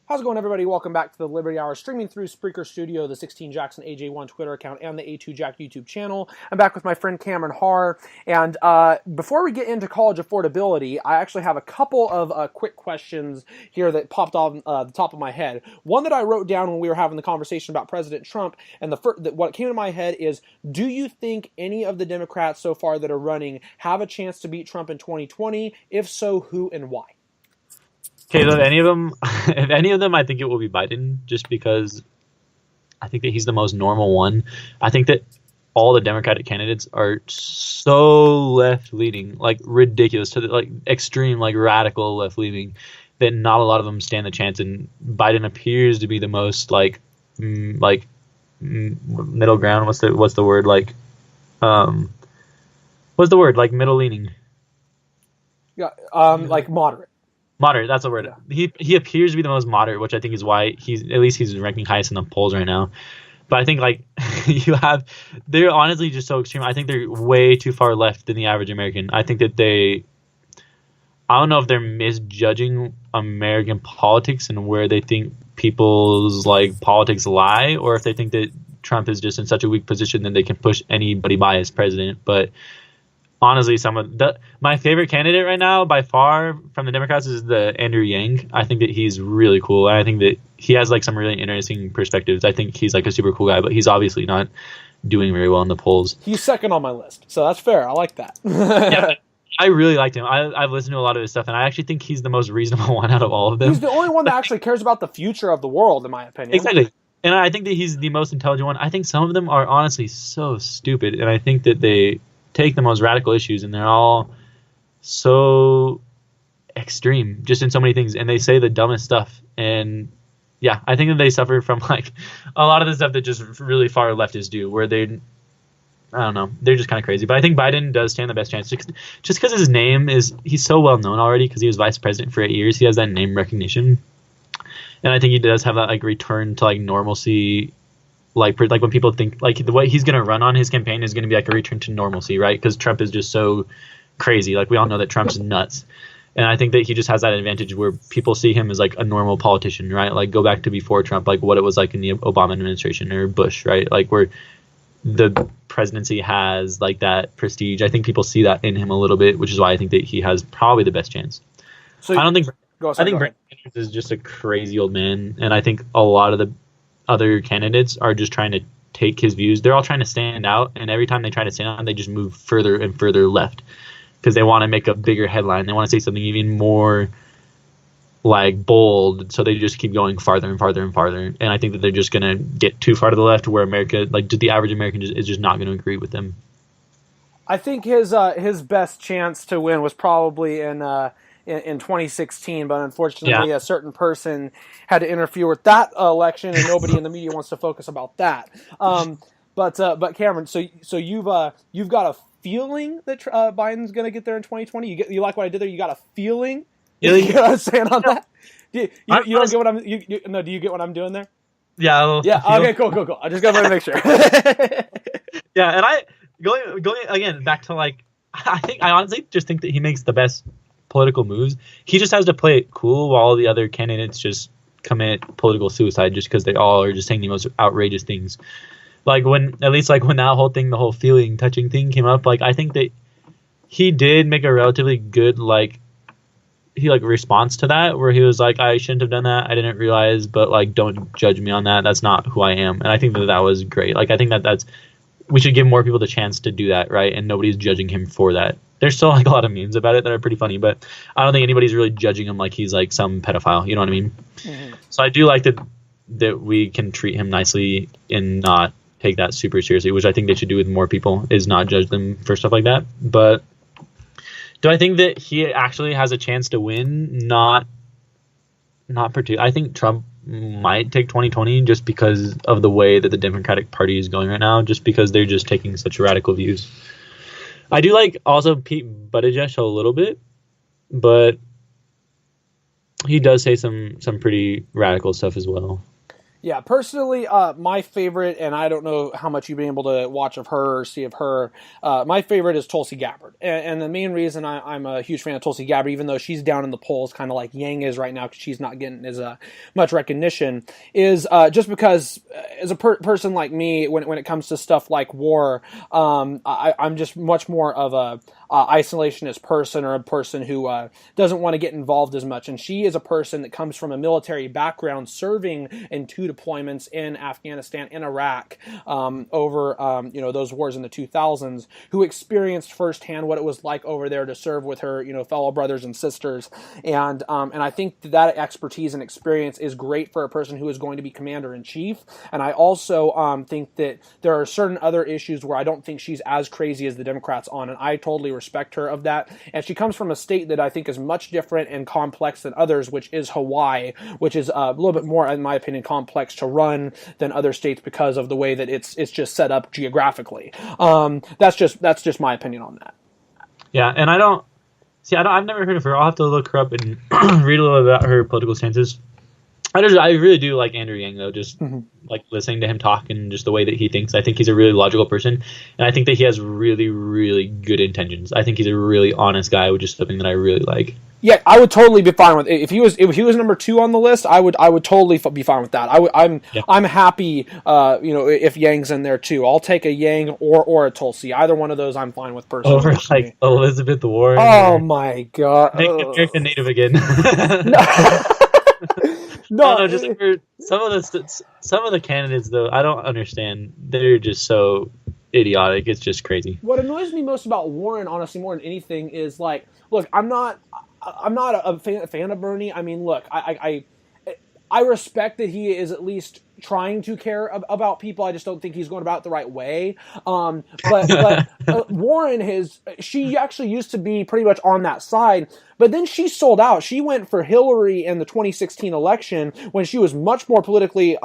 How's it going, everybody? Welcome back to the Liberty Hour, streaming through Spreaker Studio, the 16 Jackson AJ1 Twitter account, and the A2 Jack YouTube channel. I'm back with my friend Cameron Harr, and before we get into college affordability, I actually have a couple of quick questions here that popped off the top of my head. One that I wrote down when we were having the conversation about President Trump, and what came to my head is, do you think any of the Democrats so far that are running have a chance to beat Trump in 2020? If so, who and why? Okay, so if any of them, I think it will be Biden, just because I think that he's the most normal one. I think that all the Democratic candidates are so left-leaning, like ridiculous, to the like extreme, like radical left-leaning, that not a lot of them stand the chance. And Biden appears to be the most middle ground. What's the word? What's the word? Like middle-leaning. Yeah, like moderate. Moderate, that's the word. Yeah. He appears to be the most moderate, which I think is why he's ranking highest in the polls right now. But I think they're honestly just so extreme. I think they're way too far left than the average American. I think that I don't know if they're misjudging American politics and where they think people's politics lie, or if they think that Trump is just in such a weak position that they can push anybody by as president. But honestly, my favorite candidate right now by far from the Democrats is the Andrew Yang. I think that he's really cool, and I think that he has some really interesting perspectives. I think he's a super cool guy, but he's obviously not doing very well in the polls. He's second on my list, so that's fair. I like that. Yeah, I really liked him. I've listened to a lot of his stuff, and I actually think he's the most reasonable one out of all of them. He's the only one that actually cares about the future of the world, in my opinion. Exactly. And I think that he's the most intelligent one. I think some of them are honestly so stupid, and I think that they take the most radical issues and they're all so extreme just in so many things, and they say the dumbest stuff. And yeah, I think that they suffer from a lot of the stuff that just really far leftists do, where I don't know, they're just kind of crazy. But I think Biden does stand the best chance just because his name he's so well known already, because he was vice president for 8 years. He has that name recognition, and I think he does have that return to normalcy. Like when people think the way he's going to run on his campaign is going to be a return to normalcy, right? Because Trump is just so crazy. We all know that Trump's nuts. And I think that he just has that advantage where people see him as a normal politician, right? Go back to before Trump, what it was like in the Obama administration or Bush, right? Where the presidency has that prestige. I think people see that in him a little bit, which is why I think that he has probably the best chance. So I think Bernie Sanders is just a crazy old man. And I think a lot of the other candidates are just trying to take his views. They're all trying to stand out, and every time they try to stand out, they just move further and further left because they want to make a bigger headline. They want to say something even more bold, so they just keep going farther and farther and farther. And I think that they're just going to get too far to the left, where America, the average American, is just not going to agree with them. I think his best chance to win was probably in 2016, but unfortunately a certain person had to interfere with that election, and nobody in the media wants to focus about that. But Cameron, so you've got a feeling that Biden's going to get there in 2020. You like what I did there? You got a feeling? You get what I'm saying on that? Do you don't get what do you get what I'm doing there? Yeah. Yeah. Okay. Cool. I just got to make sure. Yeah, and going again back to I honestly just think that he makes the best political moves. He just has to play it cool while the other candidates just commit political suicide just because they all are just saying the most outrageous things. When that whole thing, the whole feeling touching thing came up, I think that he did make a relatively good response to that, where he was I shouldn't have done that, I didn't realize, but don't judge me on that, that's not who I am. And I think that was great. I think that we should give more people the chance to do that, right? And nobody's judging him for that. There's still a lot of memes about it that are pretty funny, but I don't think anybody's really judging him like he's some pedophile. You know what I mean? Mm-hmm. So I do like that we can treat him nicely and not take that super seriously, which I think they should do with more people, is not judge them for stuff like that. But do I think that he actually has a chance to win? Not particularly. I think Trump might take 2020 just because of the way that the Democratic Party is going right now, just because they're just taking such radical views. I do also Pete Buttigieg a little bit, but he does say some pretty radical stuff as well. Yeah, personally, my favorite, and I don't know how much you've been able to watch of her or see of her, my favorite is Tulsi Gabbard. And the main reason I'm a huge fan of Tulsi Gabbard, even though she's down in the polls, kind of like Yang is right now, because she's not getting as much recognition, is just because as a person like me, when it comes to stuff like war, I'm just much more of a isolationist person, or a person who doesn't want to get involved as much. And she is a person that comes from a military background, serving in 2 deployments in Afghanistan and Iraq over those wars in the 2000s, who experienced firsthand what it was like over there to serve with her fellow brothers and sisters. And I think that expertise and experience is great for a person who is going to be commander-in-chief. And I also think that there are certain other issues where I don't think she's as crazy as the Democrats on, and I totally respect her of that. And she comes from a state that I think is much different and complex than others, which is Hawaii, which is a little bit more, in my opinion, complex to run than other states because of the way that it's just set up geographically. That's just my opinion on that. Yeah, and I've never heard of her. I'll have to look her up and read a little about her political stances. I really do like Andrew Yang, though, just like listening to him talk and just the way that he thinks. I think he's a really logical person, and I think that he has really, really good intentions. I think he's a really honest guy, which is something that I really like. Yeah, I would totally be fine with it. If he was number 2 on the list, I would totally be fine with that. I'm happy, if Yang's in there too. I'll take a Yang or a Tulsi. Either one of those, I'm fine with personally. Over like Elizabeth Warren. Oh my God! Make American Native again. No, just for some of the candidates though, I don't understand. They're just so idiotic. It's just crazy. What annoys me most about Warren, honestly, more than anything, is like, look, I'm not a fan of Bernie. I mean, look, I respect that he is at least trying to care about people. I just don't think he's going about it the right way. But Warren, she actually used to be pretty much on that side, but then she sold out. She went for Hillary in the 2016 election when she was much more politically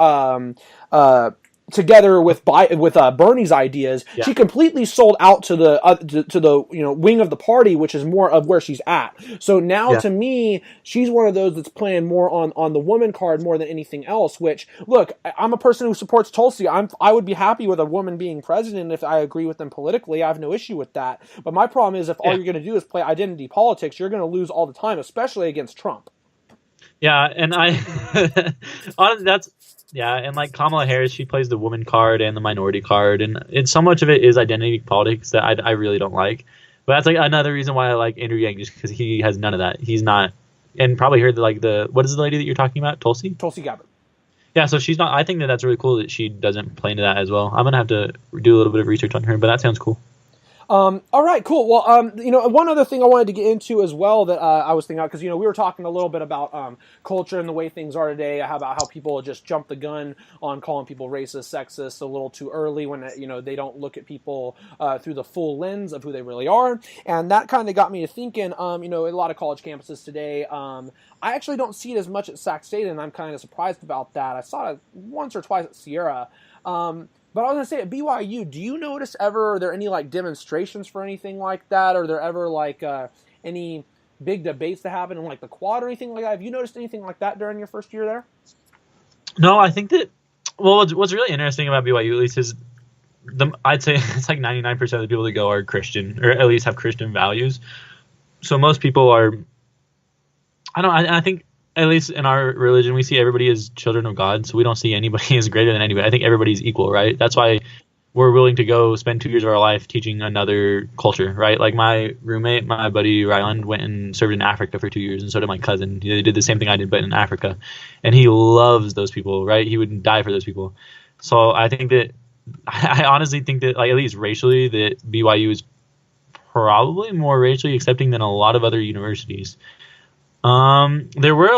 together with Bernie's ideas. Yeah. She completely sold out to the wing of the party, which is more of where she's at. So now, to me, she's one of those that's playing more on the woman card more than anything else. Which, look, I'm a person who supports Tulsi. I would be happy with a woman being president if I agree with them politically. I have no issue with that. But my problem is if all you're going to do is play identity politics, you're going to lose all the time, especially against Trump. Yeah, and honestly, and like Kamala Harris, she plays the woman card and the minority card, and so much of it is identity politics that I really don't like. But that's like another reason why I like Andrew Yang, just because he has none of that. He's not, and probably heard what is the lady that you're talking about? Tulsi Gabbard. Yeah, so she's not. I think that's really cool that she doesn't play into that as well. I'm gonna have to do a little bit of research on her, but that sounds cool. All right, cool. Well, one other thing I wanted to get into as well that I was thinking about, because, we were talking a little bit about culture and the way things are today, about how people just jump the gun on calling people racist, sexist a little too early when, they don't look at people through the full lens of who they really are. And that kind of got me to thinking, a lot of college campuses today, I actually don't see it as much at Sac State, and I'm kind of surprised about that. I saw it once or twice at Sierra. But I was going to say, at BYU, do you notice ever, are there any, demonstrations for anything like that? Are there ever, any big debates that happen in, the quad or anything like that? Have you noticed anything like that during your first year there? No, I think that, what's really interesting about BYU, at least, is I'd say it's 99% of the people that go are Christian, or at least have Christian values. So most people are, I think, at least in our religion, we see everybody as children of God, so we don't see anybody as greater than anybody. I think everybody's equal, right? That's why we're willing to go spend 2 years of our life teaching another culture, right? Like my roommate, my buddy Ryland, went and served in Africa for 2 years, and so did my cousin. They did the same thing I did, but in Africa. And he loves those people, right? He would die for those people. So I think that, I honestly think that, at least racially, that BYU is probably more racially accepting than a lot of other universities. There were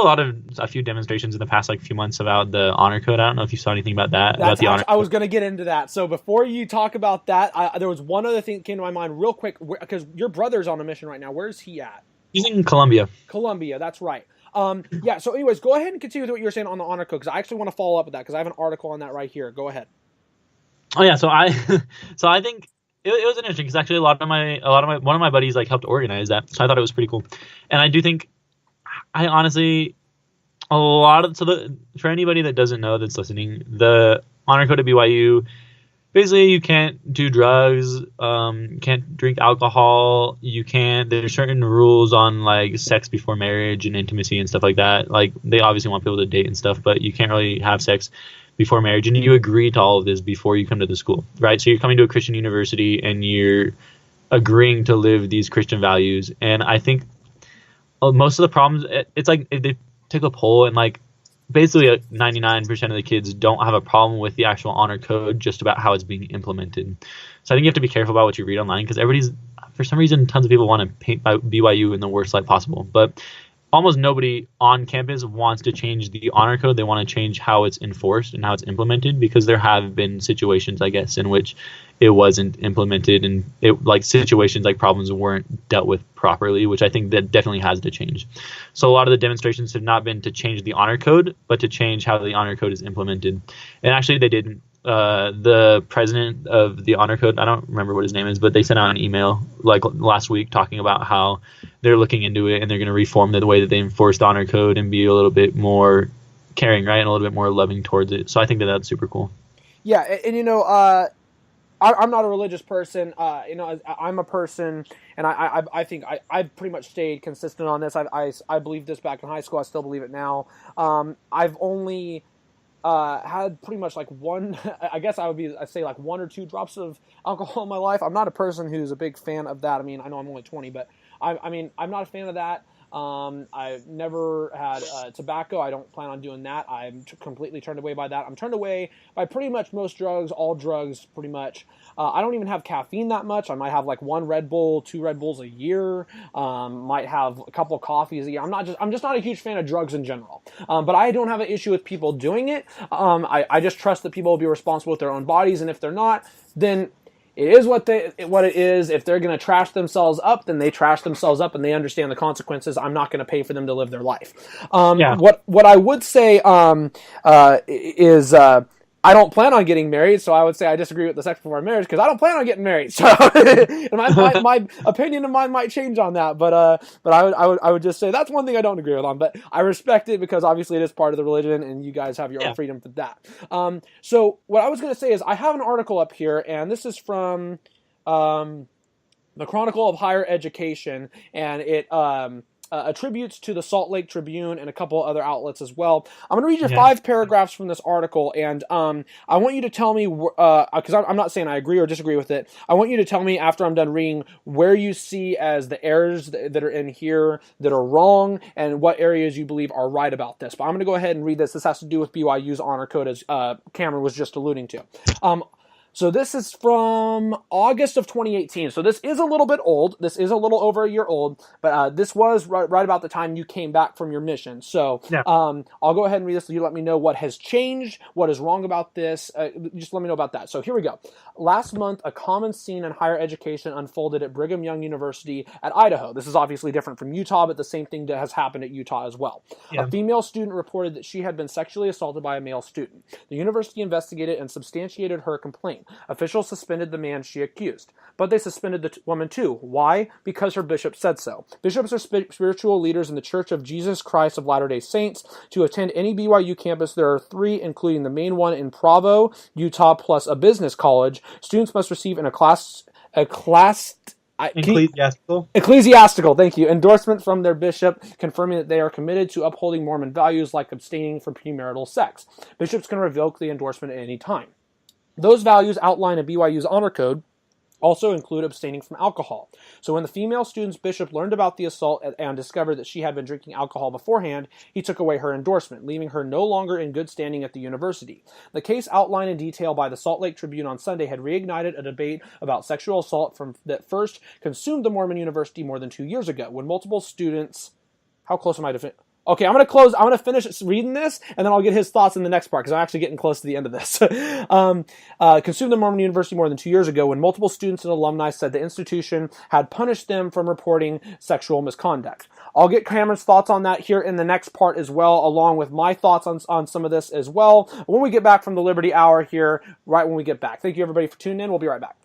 a few demonstrations in the past few months about the honor code. I don't know if you saw anything about that. I was going to get into that. So before you talk about that, there was one other thing that came to my mind real quick, because your brother's on a mission right now. Where's he at? He's in Columbia. Columbia, that's right. Yeah. So anyways, go ahead and continue with what you were saying on the honor code, because I actually want to follow up with that, because I have an article on that right here. Go ahead. Oh yeah. So I think it was interesting, because actually one of my buddies helped organize that. So I thought it was pretty cool. And I do think, I honestly, a lot of for anybody that doesn't know that's listening, the honor code at BYU, basically you can't do drugs, can't drink alcohol, there's certain rules on like sex before marriage and intimacy and stuff like that. Like they obviously want people to date and stuff, but you can't really have sex before marriage, and you agree to all of this before you come to the school, right? So you're coming to a Christian university and you're agreeing to live these Christian values. And I think most of the problems, it's like if they took a poll and like basically 99% of the kids don't have a problem with the actual honor code, just about how it's being implemented. So I think you have to be careful about what you read online, because for some reason, tons of people want to paint BYU in the worst light possible. But almost nobody on campus wants to change the honor code. They want to change how it's enforced and how it's implemented, because there have been situations, I guess, in which it wasn't implemented, and situations like problems weren't dealt with properly, which I think that definitely has to change. So a lot of the demonstrations have not been to change the honor code, but to change how the honor code is implemented. And actually they didn't. The president of the honor code, I don't remember what his name is, but they sent out an email like last week talking about how they're looking into it and they're going to reform the way that they enforce the honor code and be a little bit more caring, right, and a little bit more loving towards it. So I think that that's super cool. Yeah, and I'm not a religious person. I'm a person, and I think I've pretty much stayed consistent on this. I believed this back in high school. I still believe it now. I've only had pretty much like one, I guess I'd say like 1 or 2 drops of alcohol in my life. I'm not a person who's a big fan of that. I mean, I know I'm only 20, but I'm not a fan of that. I've never had tobacco. I don't plan on doing that. I'm completely turned away by that. I'm turned away by pretty much most drugs, all drugs, pretty much. I don't even have caffeine that much. I might have like 1 Red Bull, 2 Red Bulls a year. Might have a couple of coffees a year. I'm just not a huge fan of drugs in general. But I don't have an issue with people doing it. I just trust that people will be responsible with their own bodies, and if they're not, then it is what it is. If they're going to trash themselves up, then they trash themselves up, and they understand the consequences. I'm not going to pay for them to live their life. What I would say is I don't plan on getting married, so I would say I disagree with the sex before marriage, because I don't plan on getting married. So my opinion of mine might change on that, but I would just say that's one thing I don't agree with on. But I respect it, because obviously it is part of the religion, and you guys have your own freedom for that. So what I was going to say is I have an article up here, and this is from the Chronicle of Higher Education, and it attributes to the Salt Lake Tribune and a couple other outlets as well. I'm going to read you 5 paragraphs from this article, and I want you to tell me, because I'm not saying I agree or disagree with it, I want you to tell me after I'm done reading where you see as the errors that are in here that are wrong, and what areas you believe are right about this. But I'm going to go ahead and read this. This has to do with BYU's honor code, as Cameron was just alluding to. So this is from August of 2018. So this is a little bit old. This is a little over a year old, but this was right about the time you came back from your mission. So I'll go ahead and read this. So you let me know what has changed, what is wrong about this. Just let me know about that. So here we go. Last month, a common scene in higher education unfolded at Brigham Young University at Idaho. This is obviously different from Utah, but the same thing that has happened at Utah as well. A female student reported that she had been sexually assaulted by a male student. The university investigated and substantiated her complaint. Officials suspended the man she accused, but they suspended the woman too. Why? Because her bishop said so. Bishops are spiritual leaders in the Church of Jesus Christ of Latter-day Saints. To attend any BYU campus, there are 3, including the main one in Provo, Utah, plus a business college. Students must receive ecclesiastical, thank you, endorsement from their bishop confirming that they are committed to upholding Mormon values like abstaining from premarital sex. Bishops can revoke the endorsement at any time. Those values outlined in BYU's honor code also include abstaining from alcohol. So when the female student's bishop learned about the assault and discovered that she had been drinking alcohol beforehand, he took away her endorsement, leaving her no longer in good standing at the university. The case outlined in detail by the Salt Lake Tribune on Sunday had reignited a debate about sexual assault that first consumed the Mormon University more than 2 years ago, when multiple students... How close am I to... Okay, I'm going to finish reading this, and then I'll get his thoughts in the next part, because I'm actually getting close to the end of this. Consumed the Mormon University more than 2 years ago, when multiple students and alumni said the institution had punished them from reporting sexual misconduct. I'll get Cameron's thoughts on that here in the next part as well, along with my thoughts on some of this as well, when we get back from the Liberty Hour here, right when we get back. Thank you, everybody, for tuning in. We'll be right back.